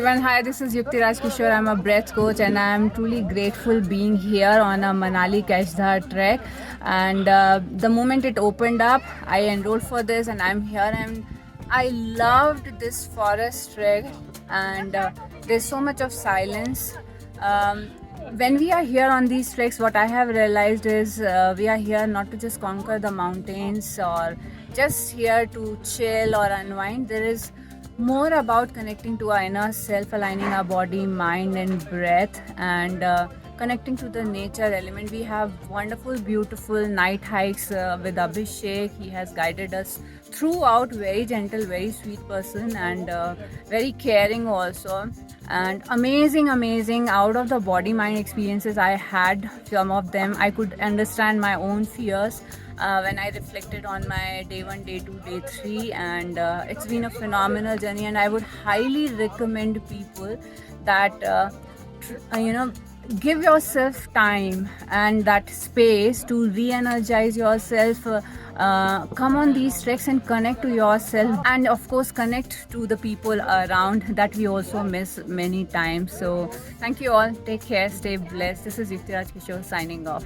everyone. Hi, this is Yukti Raj Kishore. I'm a breath coach and I'm truly grateful being here on a Manali Kaisdhar trek. And the moment it opened up, I enrolled for this and I'm here and I loved this forest trek and there's so much of silence. When we are here on these treks, what I have realized is we are here not to just conquer the mountains or just here to chill or unwind. There is more about connecting to our inner self, aligning our body, mind and breath, and connecting to the nature element. We have wonderful, beautiful night hikes with Abhishek. He has guided us throughout, very gentle, very sweet person, and very caring also. And amazing out of the body mind experiences I had. Some of them I could understand my own fears when I reflected on my day 1, day 2, day 3, and it's been a phenomenal journey. And I would highly recommend people that give yourself time and that space to re-energize yourself. Come on these treks and connect to yourself, and of course connect to the people around that we also miss many times. So thank you all, take care, stay blessed. This is Yukti Raj Kishore signing off.